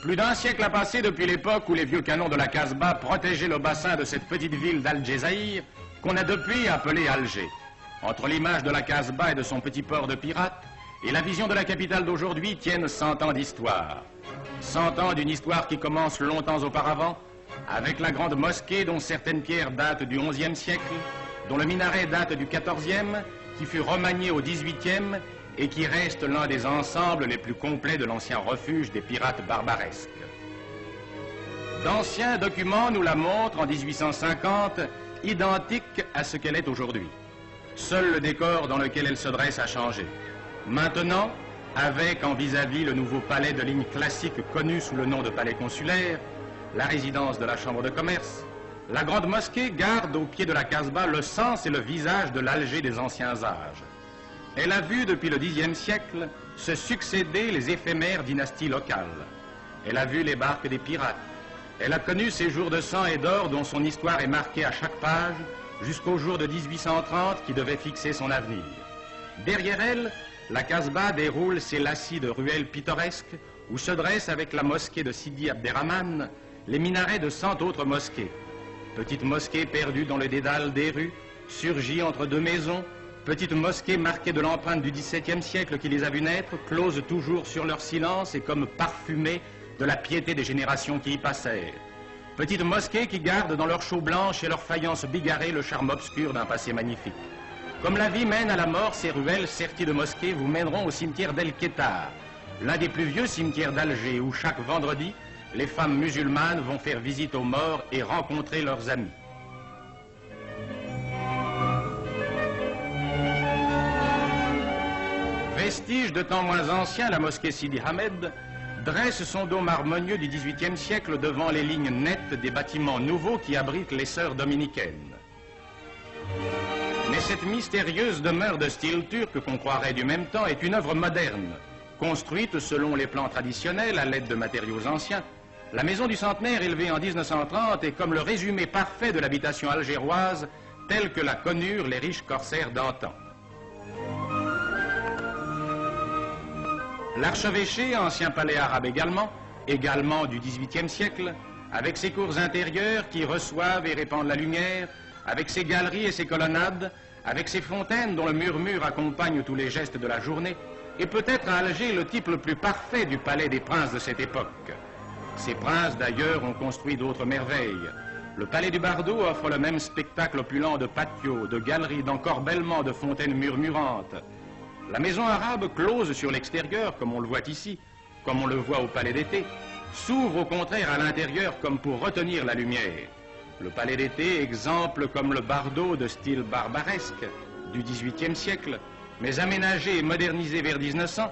Plus d'un siècle a passé depuis l'époque où les vieux canons de la Casbah protégeaient le bassin de cette petite ville d'Al-Djezaïr, qu'on a depuis appelée Alger. Entre l'image de la Casbah et de son petit port de pirates, et la vision de la capitale d'aujourd'hui tiennent 100 ans d'histoire. 100 ans d'une histoire qui commence longtemps auparavant, avec la grande mosquée dont certaines pierres datent du XIe siècle, dont le minaret date du XIVe, qui fut remanié au XVIIIe et qui reste l'un des ensembles les plus complets de l'ancien refuge des pirates barbaresques. D'anciens documents nous la montrent en 1850, identique à ce qu'elle est aujourd'hui. Seul le décor dans lequel elle se dresse a changé. Maintenant, avec en vis-à-vis le nouveau palais de ligne classique connu sous le nom de palais consulaire, la résidence de la Chambre de commerce, la grande mosquée garde au pied de la Casbah le sens et le visage de l'Alger des anciens âges. Elle a vu depuis le Xe siècle se succéder les éphémères dynasties locales. Elle a vu les barques des pirates. Elle a connu ces jours de sang et d'or dont son histoire est marquée à chaque page, jusqu'au jour de 1830 qui devait fixer son avenir. Derrière elle, la Casbah déroule ses lacis de ruelles pittoresques où se dressent avec la mosquée de Sidi Abderrahman les minarets de 100 autres mosquées. Petite mosquée perdue dans le dédale des rues, surgie entre deux maisons, petite mosquée marquée de l'empreinte du XVIIe siècle qui les a vues naître, close toujours sur leur silence et comme parfumée de la piété des générations qui y passèrent. Petite mosquée qui garde dans leur chaux blanche et leur faïence bigarrée le charme obscur d'un passé magnifique. Comme la vie mène à la mort, ces ruelles serties de mosquées vous mèneront au cimetière d'El Kettar, l'un des plus vieux cimetières d'Alger où chaque vendredi, les femmes musulmanes vont faire visite aux morts et rencontrer leurs amis. Vestige de temps moins ancien, la mosquée Sidi Hamed dresse son dôme harmonieux du XVIIIe siècle devant les lignes nettes des bâtiments nouveaux qui abritent les sœurs dominicaines. Mais cette mystérieuse demeure de style turc qu'on croirait du même temps est une œuvre moderne, construite selon les plans traditionnels à l'aide de matériaux anciens. La maison du centenaire élevée en 1930 est comme le résumé parfait de l'habitation algéroise telle que la connurent les riches corsaires d'antan. L'archevêché, ancien palais arabe également du XVIIIe siècle, avec ses cours intérieures qui reçoivent et répandent la lumière, avec ses galeries et ses colonnades, avec ses fontaines dont le murmure accompagne tous les gestes de la journée, est peut-être à Alger le type le plus parfait du palais des princes de cette époque. Ces princes, d'ailleurs, ont construit d'autres merveilles. Le palais du Bardo offre le même spectacle opulent de patios, de galeries, d'encorbellements, de fontaines murmurantes. La maison arabe, close sur l'extérieur, comme on le voit ici, comme on le voit au palais d'été, s'ouvre au contraire à l'intérieur comme pour retenir la lumière. Le palais d'été, exemple comme le Bardo de style barbaresque du XVIIIe siècle, mais aménagé et modernisé vers 1900,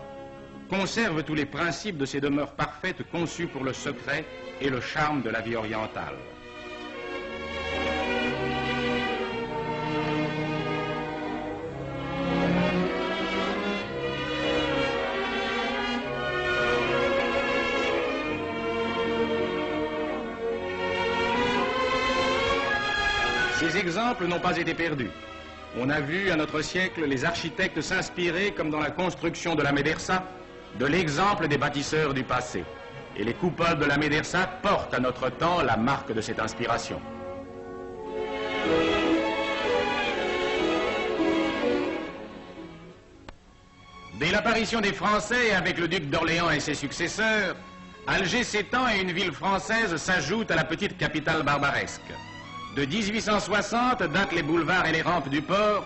conserve tous les principes de ces demeures parfaites conçues pour le secret et le charme de la vie orientale. Ces exemples n'ont pas été perdus. On a vu à notre siècle les architectes s'inspirer, comme dans la construction de la médersa, de l'exemple des bâtisseurs du passé. Et les coupoles de la médersa portent à notre temps la marque de cette inspiration. Dès l'apparition des Français avec le duc d'Orléans et ses successeurs, Alger s'étend et une ville française s'ajoute à la petite capitale barbaresque. De 1860 datent les boulevards et les rampes du port,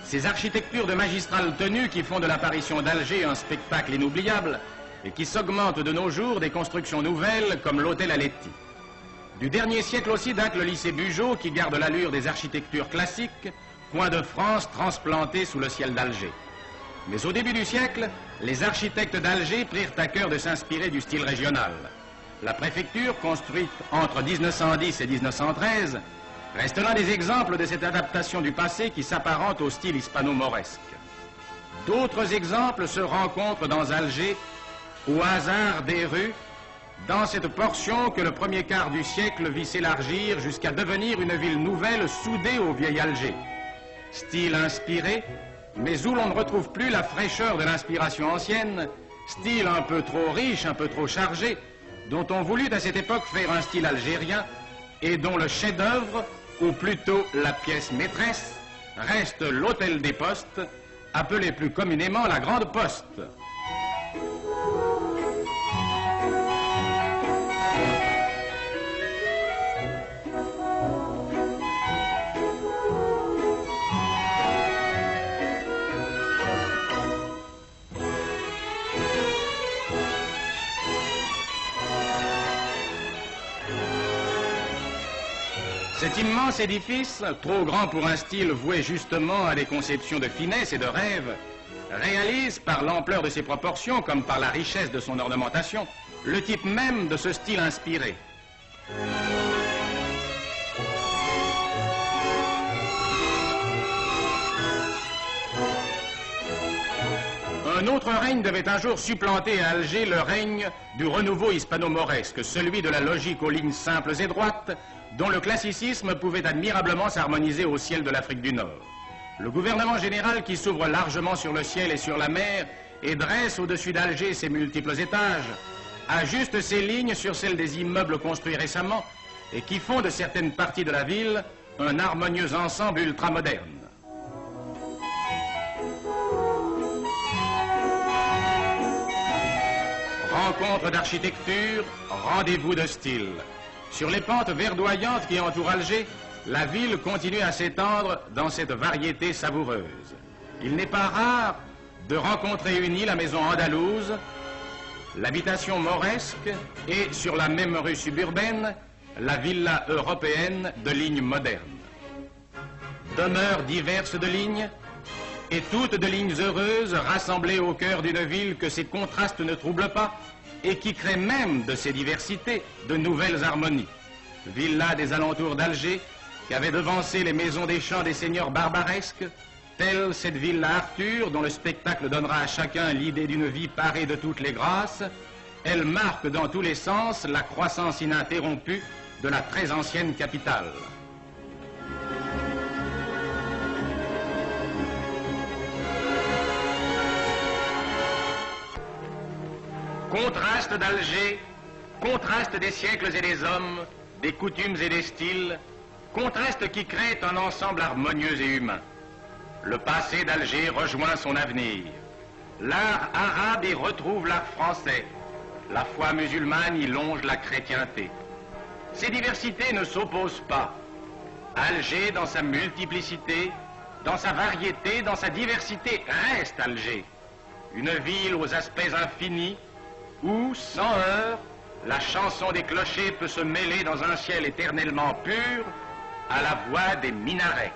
ces architectures de magistrale tenue qui font de l'apparition d'Alger un spectacle inoubliable et qui s'augmentent de nos jours des constructions nouvelles comme l'hôtel Aletti. Du dernier siècle aussi date le lycée Bugeaud qui garde l'allure des architectures classiques, coin de France transplanté sous le ciel d'Alger. Mais au début du siècle, les architectes d'Alger prirent à cœur de s'inspirer du style régional. La préfecture, construite entre 1910 et 1913, reste l'un des exemples de cette adaptation du passé qui s'apparente au style hispano-mauresque. D'autres exemples se rencontrent dans Alger, au hasard des rues, dans cette portion que le premier quart du siècle vit s'élargir jusqu'à devenir une ville nouvelle soudée au vieil Alger. Style inspiré, mais où l'on ne retrouve plus la fraîcheur de l'inspiration ancienne, style un peu trop riche, un peu trop chargé, dont on voulut à cette époque faire un style algérien et dont le chef-d'œuvre, ou plutôt la pièce maîtresse, reste l'Hôtel des Postes, appelé plus communément la Grande Poste. Cet immense édifice, trop grand pour un style voué justement à des conceptions de finesse et de rêve, réalise par l'ampleur de ses proportions comme par la richesse de son ornementation, le type même de ce style inspiré. Un autre règne devait un jour supplanter à Alger le règne du renouveau hispano-mauresque, celui de la logique aux lignes simples et droites, dont le classicisme pouvait admirablement s'harmoniser au ciel de l'Afrique du Nord. Le gouvernement général qui s'ouvre largement sur le ciel et sur la mer et dresse au-dessus d'Alger ses multiples étages, ajuste ses lignes sur celles des immeubles construits récemment et qui font de certaines parties de la ville un harmonieux ensemble ultramoderne. Rencontre d'architecture, rendez-vous de style. Sur les pentes verdoyantes qui entourent Alger, la ville continue à s'étendre dans cette variété savoureuse. Il n'est pas rare de rencontrer unie la maison andalouse, l'habitation mauresque et, sur la même rue suburbaine, la villa européenne de lignes modernes. Demeures diverses de lignes, et toutes de lignes heureuses rassemblées au cœur d'une ville que ces contrastes ne troublent pas et qui crée même de ces diversités de nouvelles harmonies. Villa des alentours d'Alger, qui avait devancé les maisons des champs des seigneurs barbaresques, telle cette villa Arthur dont le spectacle donnera à chacun l'idée d'une vie parée de toutes les grâces, elle marque dans tous les sens la croissance ininterrompue de la très ancienne capitale. Contraste d'Alger, contraste des siècles et des hommes, des coutumes et des styles, contraste qui crée un ensemble harmonieux et humain. Le passé d'Alger rejoint son avenir. L'art arabe y retrouve l'art français. La foi musulmane y longe la chrétienté. Ces diversités ne s'opposent pas. Alger, dans sa multiplicité, dans sa variété, dans sa diversité, reste Alger. Une ville aux aspects infinis, où, sans heurts, la chanson des clochers peut se mêler dans un ciel éternellement pur à la voix des minarets.